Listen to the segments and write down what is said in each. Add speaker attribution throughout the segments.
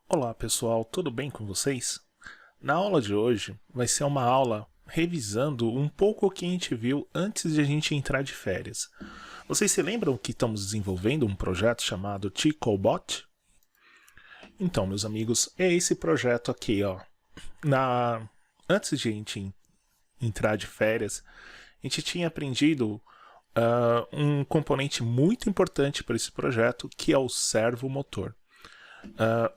Speaker 1: Olá pessoal, tudo bem com vocês? Na aula de hoje vai ser uma aula revisando um pouco o que a gente viu antes de a gente entrar de férias. Vocês se lembram que estamos desenvolvendo um projeto chamado TicoBot? Então, meus amigos, é esse projeto aqui, ó. Antes de a gente entrar de férias, a gente tinha aprendido um componente muito importante para esse projeto, que é o servomotor.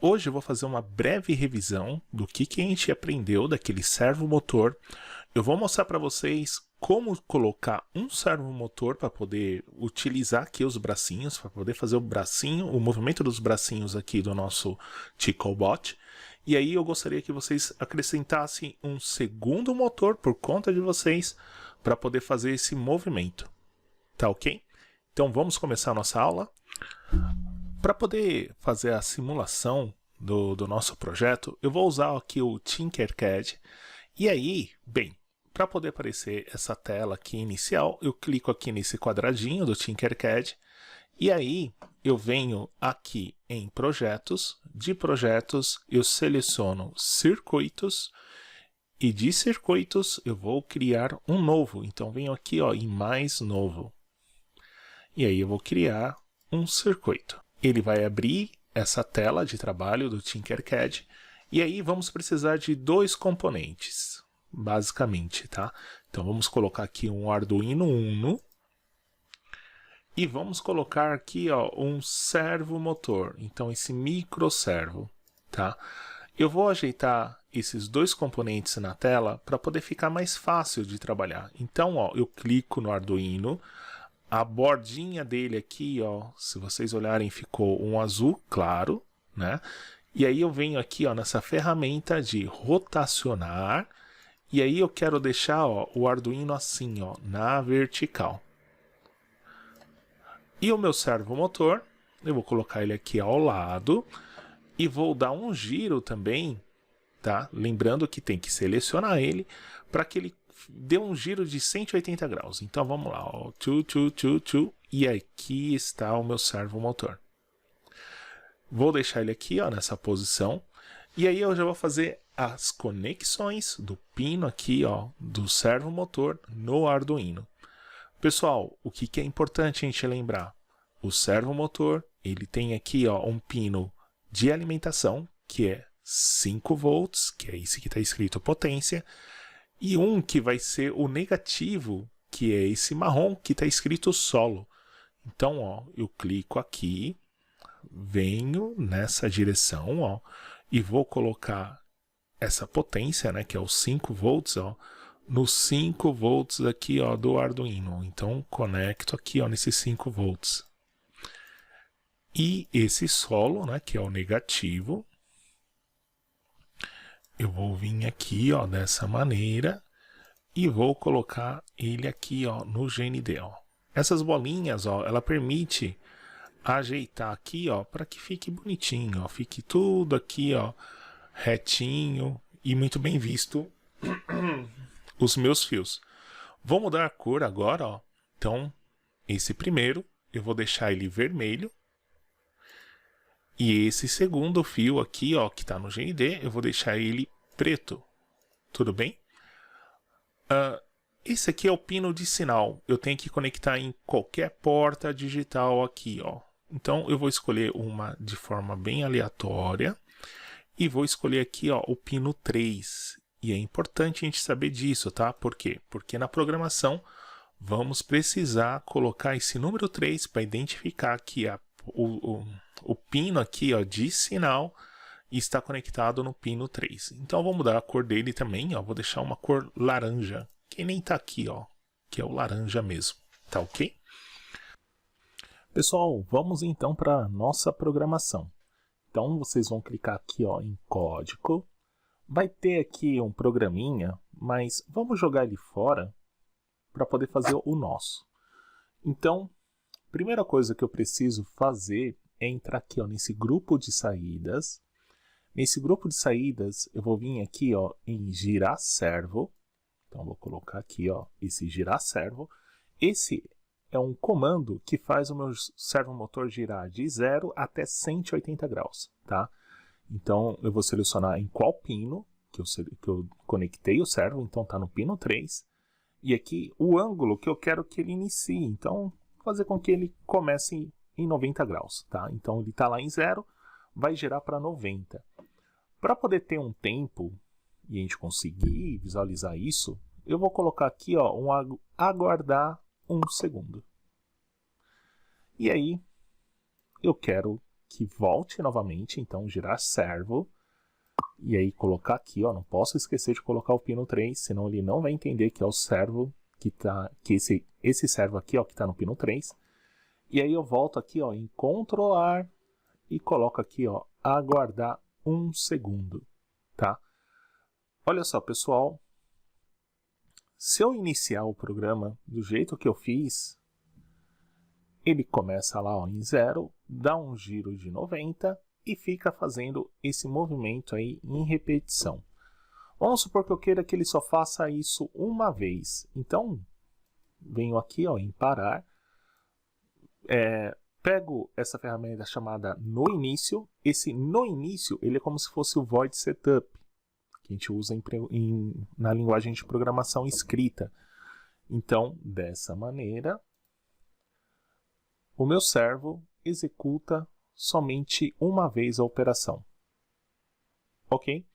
Speaker 1: Hoje eu vou fazer uma breve revisão do que a gente aprendeu daquele servomotor. Eu vou mostrar para vocês como colocar um servomotor para poder utilizar aqui os bracinhos, para poder fazer o movimento dos bracinhos aqui do nosso TicoBot. E aí eu gostaria que vocês acrescentassem um segundo motor por conta de vocês para poder fazer esse movimento. Tá ok? Então vamos começar a nossa aula. Para poder fazer a simulação do nosso projeto, eu vou usar aqui o Tinkercad. E aí, bem, para poder aparecer essa tela aqui inicial, eu clico aqui nesse quadradinho do Tinkercad. E aí, eu venho aqui em projetos. De projetos, eu seleciono circuitos. E de circuitos, eu vou criar um novo. Então, venho aqui ó, em mais novo. E aí, eu vou criar um circuito. Ele vai abrir essa tela de trabalho do Tinkercad. E aí vamos precisar de dois componentes, basicamente, tá? Então vamos colocar aqui um Arduino Uno. E vamos colocar aqui ó, um servomotor. Então esse microservo, tá? Eu vou ajeitar esses dois componentes na tela para poder ficar mais fácil de trabalhar. Então ó, eu clico no Arduino. A bordinha dele aqui, ó, se vocês olharem, ficou um azul claro, né? E aí eu venho aqui, ó, nessa ferramenta de rotacionar, e aí eu quero deixar, ó, o Arduino assim, ó, na vertical. E o meu servomotor, eu vou colocar ele aqui ao lado e vou dar um giro também, tá? Lembrando que tem que selecionar ele para que ele deu um giro de 180 graus. Então vamos lá, ó. E aqui está o meu servomotor. Vou deixar ele aqui ó, nessa posição. E aí eu já vou fazer as conexões do pino aqui ó, do servomotor no Arduino. Pessoal, o que é importante a gente lembrar? O servomotor, ele tem aqui ó, um pino de alimentação, que é 5 volts, que é esse que está escrito potência, e um que vai ser o negativo, que é esse marrom que está escrito solo. Então, ó, eu clico aqui, venho nessa direção, ó, e vou colocar essa potência, né, que é os 5 volts, ó, nos 5 volts aqui, ó, do Arduino. Então, conecto aqui, ó, nesses 5 volts. E esse solo, né, que é o negativo, eu vou vir aqui, ó, dessa maneira e vou colocar ele aqui, ó, no GND, ó. Essas bolinhas, ó, ela permite ajeitar aqui, ó, para que fique bonitinho, ó, fique tudo aqui, ó, retinho e muito bem visto os meus fios. Vou mudar a cor agora, ó. Então, esse primeiro eu vou deixar ele vermelho. E esse segundo fio aqui, ó, que está no GND, eu vou deixar ele preto. Tudo bem? Esse aqui é o pino de sinal. Eu tenho que conectar em qualquer porta digital aqui, ó. Então eu vou escolher uma de forma bem aleatória e vou escolher aqui, ó, o pino 3. E é importante a gente saber disso, tá? Por quê? Porque na programação vamos precisar colocar esse número 3 para identificar que o pino aqui ó, de sinal está conectado no pino 3. Então eu vou mudar a cor dele também, ó, vou deixar uma cor laranja, que nem está aqui, ó, que é o laranja mesmo, tá ok? Pessoal, vamos então para a nossa programação. Então vocês vão clicar aqui ó, em código, vai ter aqui um programinha, mas vamos jogar ele fora para poder fazer o nosso. Então, primeira coisa que eu preciso fazer é entrar aqui ó, nesse grupo de saídas. Nesse grupo de saídas, eu vou vir aqui ó, em girar servo. Então, vou colocar aqui ó, esse girar servo. Esse é um comando que faz o meu servomotor girar de 0 até 180 graus. Tá? Então eu vou selecionar em qual pino que eu conectei o servo, então está no pino 3. E aqui o ângulo que eu quero que ele inicie, então fazer com que ele comece em 90 graus, tá? Então ele está lá em 0, vai girar para 90. Para poder ter um tempo e a gente conseguir visualizar isso, eu vou colocar aqui ó, aguardar 1 segundo. E aí eu quero que volte novamente, então girar servo. E aí colocar aqui, ó, não posso esquecer de colocar o pino 3, senão ele não vai entender que é o servo esse servo aqui, ó, que está no pino 3. E aí eu volto aqui, ó, em controlar e coloco aqui, ó, aguardar 1 segundo, tá? Olha só, pessoal, se eu iniciar o programa do jeito que eu fiz, ele começa lá ó, em 0, dá um giro de 90 e fica fazendo esse movimento aí em repetição. Vamos supor que eu queira que ele só faça isso uma vez. Então, venho aqui ó, em parar, pego essa ferramenta chamada no início. Esse no início ele é como se fosse o void setup, que a gente usa na linguagem de programação escrita. Então, dessa maneira, o meu servo executa somente uma vez a operação. Ok?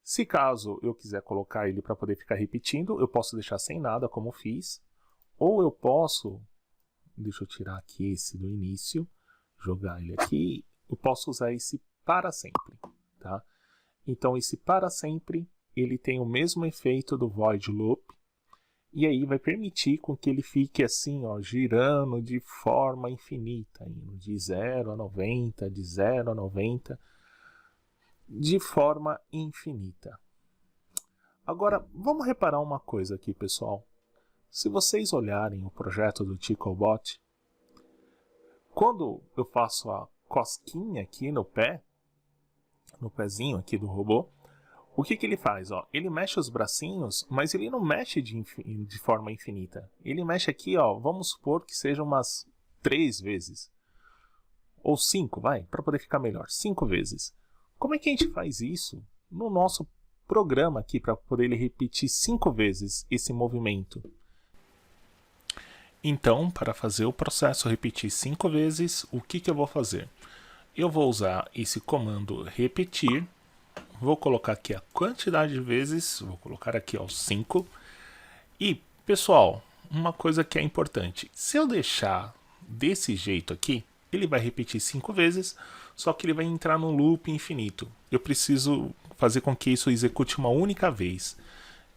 Speaker 1: Se caso eu quiser colocar ele para poder ficar repetindo, eu posso deixar sem nada, como fiz. Ou eu posso, deixa eu tirar aqui esse do início, jogar ele aqui, eu posso usar esse para sempre. Tá? Então esse para sempre, ele tem o mesmo efeito do void loop, e aí vai permitir com que ele fique assim, ó, girando de forma infinita, indo de 0 a 90, de 0 a 90, de forma infinita. Agora, vamos reparar uma coisa aqui, pessoal. Se vocês olharem o projeto do TickleBot, quando eu faço a cosquinha aqui no pezinho aqui do robô, o que ele faz? Ó? Ele mexe os bracinhos, mas ele não mexe de forma infinita. Ele mexe aqui, ó, vamos supor que seja umas 3 vezes. Ou 5, vai, para poder ficar melhor. 5 vezes. Como é que a gente faz isso no nosso programa aqui, para poder ele repetir 5 vezes esse movimento? Então, para fazer o processo repetir 5 vezes, o que eu vou fazer? Eu vou usar esse comando repetir. Vou colocar aqui a quantidade de vezes, vou colocar aqui ó, 5. E, pessoal, uma coisa que é importante. Se eu deixar desse jeito aqui, ele vai repetir 5 vezes, só que ele vai entrar no loop infinito. Eu preciso fazer com que isso execute uma única vez.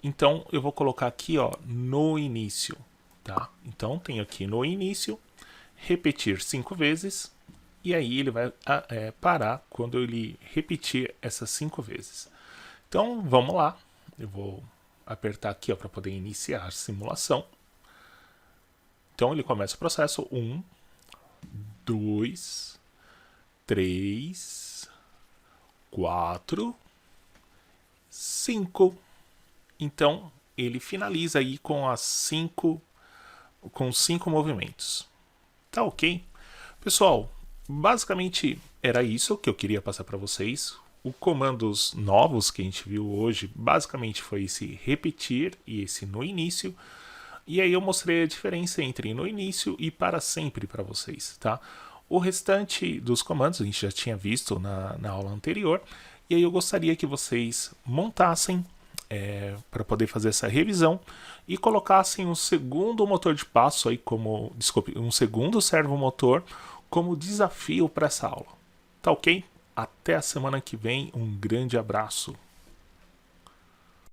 Speaker 1: Então, eu vou colocar aqui ó, no início. Tá? Então, tenho aqui no início, repetir 5 vezes. E aí ele vai parar quando ele repetir essas 5 vezes. Então, vamos lá. Eu vou apertar aqui para poder iniciar a simulação. Então, ele começa o processo. 1, 2, 3, 4, 5. Então, ele finaliza aí com 5 movimentos. Tá ok? Pessoal, basicamente era isso que eu queria passar para vocês. Os comandos novos que a gente viu hoje, basicamente foi esse repetir e esse no início. E aí eu mostrei a diferença entre no início e para sempre para vocês, tá? O restante dos comandos a gente já tinha visto na aula anterior. E aí eu gostaria que vocês montassem para poder fazer essa revisão e colocassem um segundo motor de passo aí um segundo servomotor como desafio para essa aula. Tá ok? Até a semana que vem, um grande abraço.